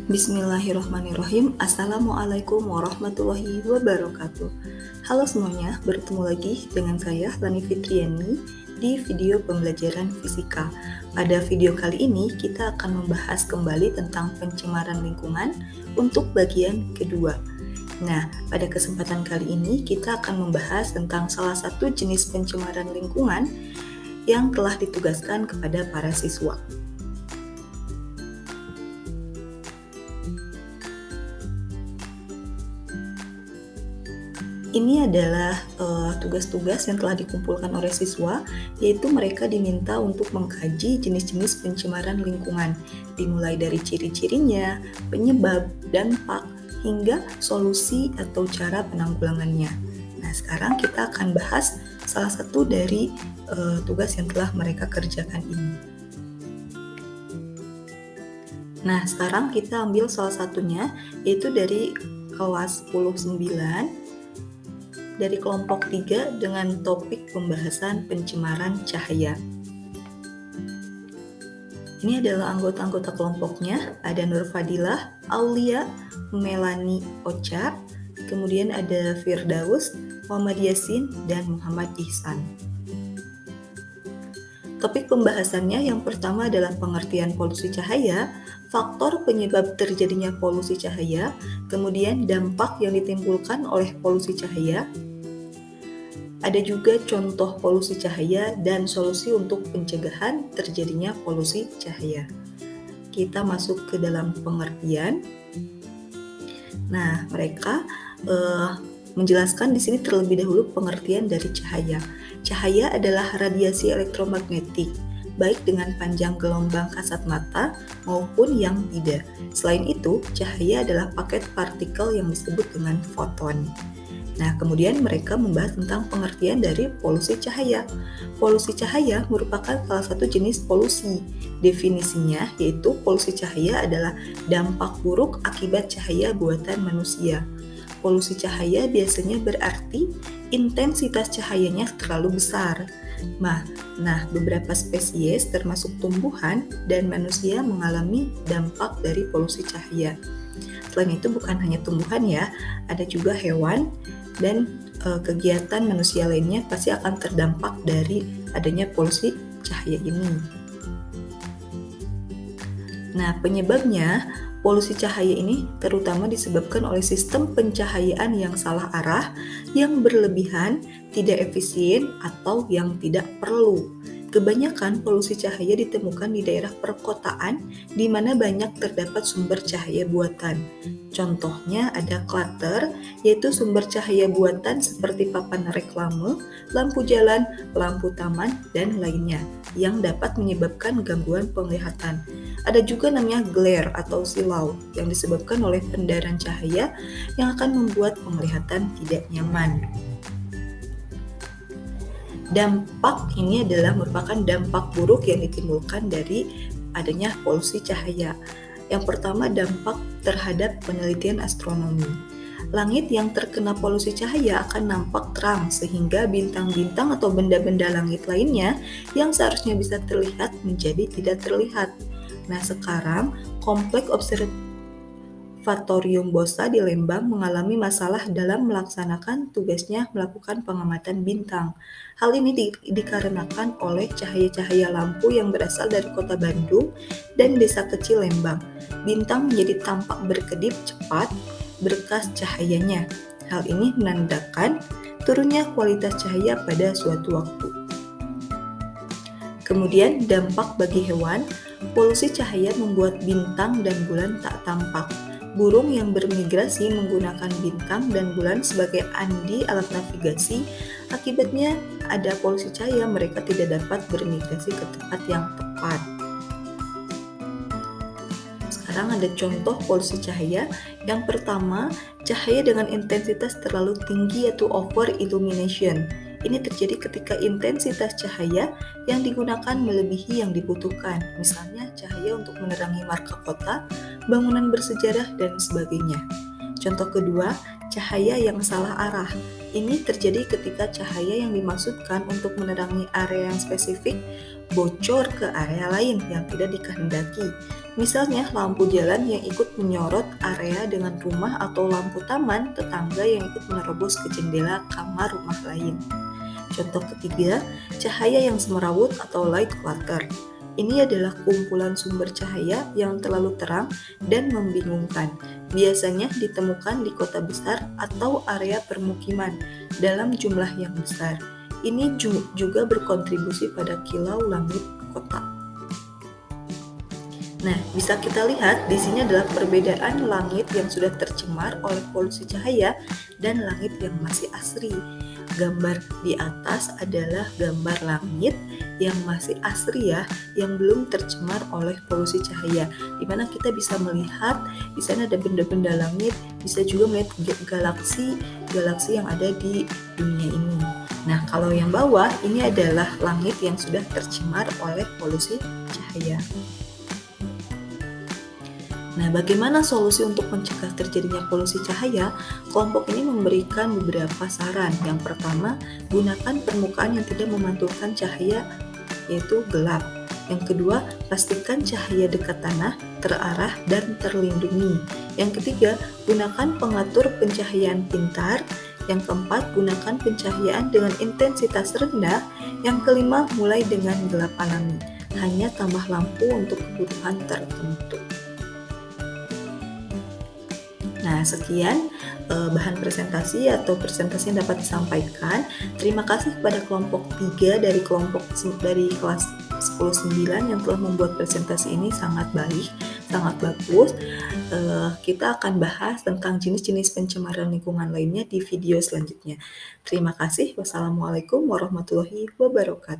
Bismillahirrahmanirrahim. Assalamualaikum warahmatullahi wabarakatuh. Halo semuanya, bertemu lagi dengan saya Lani Fitriani di video pembelajaran fisika. Pada video kali ini kita akan membahas kembali tentang pencemaran lingkungan untuk bagian kedua. Nah, pada kesempatan kali ini kita akan membahas tentang salah satu jenis pencemaran lingkungan yang telah ditugaskan kepada para siswa. Ini adalah tugas-tugas yang telah dikumpulkan oleh siswa, yaitu mereka diminta untuk mengkaji jenis-jenis pencemaran lingkungan, dimulai dari ciri-cirinya, penyebab, dampak, hingga solusi atau cara penanggulangannya. Nah, sekarang kita akan bahas salah satu dari tugas yang telah mereka kerjakan ini. Nah, sekarang kita ambil salah satunya, yaitu dari kelas 10-9, dari kelompok 3 dengan topik pembahasan pencemaran cahaya. Ini adalah anggota-anggota kelompoknya, ada Nur Fadilah, Aulia, Melani Ocha, kemudian ada Firdaus, Muhammad Yasin, dan Muhammad Ihsan. Topik pembahasannya yang pertama adalah pengertian polusi cahaya, faktor penyebab terjadinya polusi cahaya, kemudian dampak yang ditimbulkan oleh polusi cahaya. Ada juga contoh polusi cahaya dan solusi untuk pencegahan terjadinya polusi cahaya. Kita masuk ke dalam pengertian. Nah, mereka menjelaskan di sini terlebih dahulu pengertian dari cahaya. Cahaya adalah radiasi elektromagnetik, baik dengan panjang gelombang kasat mata maupun yang tidak. Selain itu, cahaya adalah paket partikel yang disebut dengan foton. Nah, kemudian mereka membahas tentang pengertian dari polusi cahaya. Polusi cahaya merupakan salah satu jenis polusi. Definisinya yaitu polusi cahaya adalah dampak buruk akibat cahaya buatan manusia. Polusi cahaya biasanya berarti intensitas cahayanya terlalu besar. Nah, beberapa spesies termasuk tumbuhan dan manusia mengalami dampak dari polusi cahaya. Selain itu bukan hanya tumbuhan ya, ada juga hewan dan kegiatan manusia lainnya pasti akan terdampak dari adanya polusi cahaya ini. Nah, penyebabnya polusi cahaya ini terutama disebabkan oleh sistem pencahayaan yang salah arah, yang berlebihan, tidak efisien, atau yang tidak perlu. Kebanyakan polusi cahaya ditemukan di daerah perkotaan di mana banyak terdapat sumber cahaya buatan. Contohnya ada clutter, yaitu sumber cahaya buatan seperti papan reklame, lampu jalan, lampu taman, dan lainnya yang dapat menyebabkan gangguan penglihatan. Ada juga namanya glare atau silau yang disebabkan oleh pendaran cahaya yang akan membuat penglihatan tidak nyaman. Dampak ini adalah merupakan dampak buruk yang ditimbulkan dari adanya polusi cahaya. Yang pertama, dampak terhadap penelitian astronomi. Langit yang terkena polusi cahaya akan nampak terang sehingga bintang-bintang atau benda-benda langit lainnya yang seharusnya bisa terlihat menjadi tidak terlihat. Nah, sekarang Kompleks Observatorium Bosa di Lembang mengalami masalah dalam melaksanakan tugasnya melakukan pengamatan bintang. Hal ini dikarenakan oleh cahaya-cahaya lampu yang berasal dari kota Bandung dan desa kecil Lembang. Bintang menjadi tampak berkedip cepat berkas cahayanya. Hal ini menandakan turunnya kualitas cahaya pada suatu waktu. Kemudian dampak bagi hewan, polusi cahaya membuat bintang dan bulan tak tampak. Burung yang bermigrasi menggunakan bintang dan bulan sebagai andi alat navigasi, akibatnya ada polusi cahaya, mereka tidak dapat bermigrasi ke tempat yang tepat. Sekarang ada contoh polusi cahaya. Yang pertama, cahaya dengan intensitas terlalu tinggi atau over illumination. Ini terjadi ketika intensitas cahaya yang digunakan melebihi yang dibutuhkan, misalnya cahaya untuk menerangi marka kota, bangunan bersejarah, dan sebagainya. Contoh kedua, cahaya yang salah arah. Ini terjadi ketika cahaya yang dimaksudkan untuk menerangi area yang spesifik bocor ke area lain yang tidak dikehendaki. Misalnya lampu jalan yang ikut menyorot area dengan rumah atau lampu taman tetangga yang ikut menerobos ke jendela kamar rumah lain. Contoh ketiga, cahaya yang semerawut atau light clutter. Ini adalah kumpulan sumber cahaya yang terlalu terang dan membingungkan. Biasanya ditemukan di kota besar atau area permukiman dalam jumlah yang besar. Ini juga berkontribusi pada kilau langit kota. Nah, bisa kita lihat di sini adalah perbedaan langit yang sudah tercemar oleh polusi cahaya dan langit yang masih asri. Gambar di atas adalah gambar langit yang masih asri ya, yang belum tercemar oleh polusi cahaya. Di mana kita bisa melihat di sana ada benda-benda langit, bisa juga melihat galaksi yang ada di dunia ini. Nah, kalau yang bawah ini adalah langit yang sudah tercemar oleh polusi cahaya. Nah, bagaimana solusi untuk mencegah terjadinya polusi cahaya? Kelompok ini memberikan beberapa saran. Yang pertama, gunakan permukaan yang tidak memantulkan cahaya, yaitu gelap. Yang kedua, pastikan cahaya dekat tanah, terarah, dan terlindungi. Yang ketiga, gunakan pengatur pencahayaan pintar. Yang keempat, gunakan pencahayaan dengan intensitas rendah. Yang kelima, mulai dengan gelap alami. Hanya tambah lampu untuk kebutuhan tertentu. Nah, sekian bahan presentasi atau presentasi yang dapat disampaikan. Terima kasih kepada kelompok 3 dari kelas 10-9 yang telah membuat presentasi ini sangat baik, sangat bagus. Kita akan bahas tentang jenis-jenis pencemaran lingkungan lainnya di video selanjutnya. Terima kasih. Wassalamualaikum warahmatullahi wabarakatuh.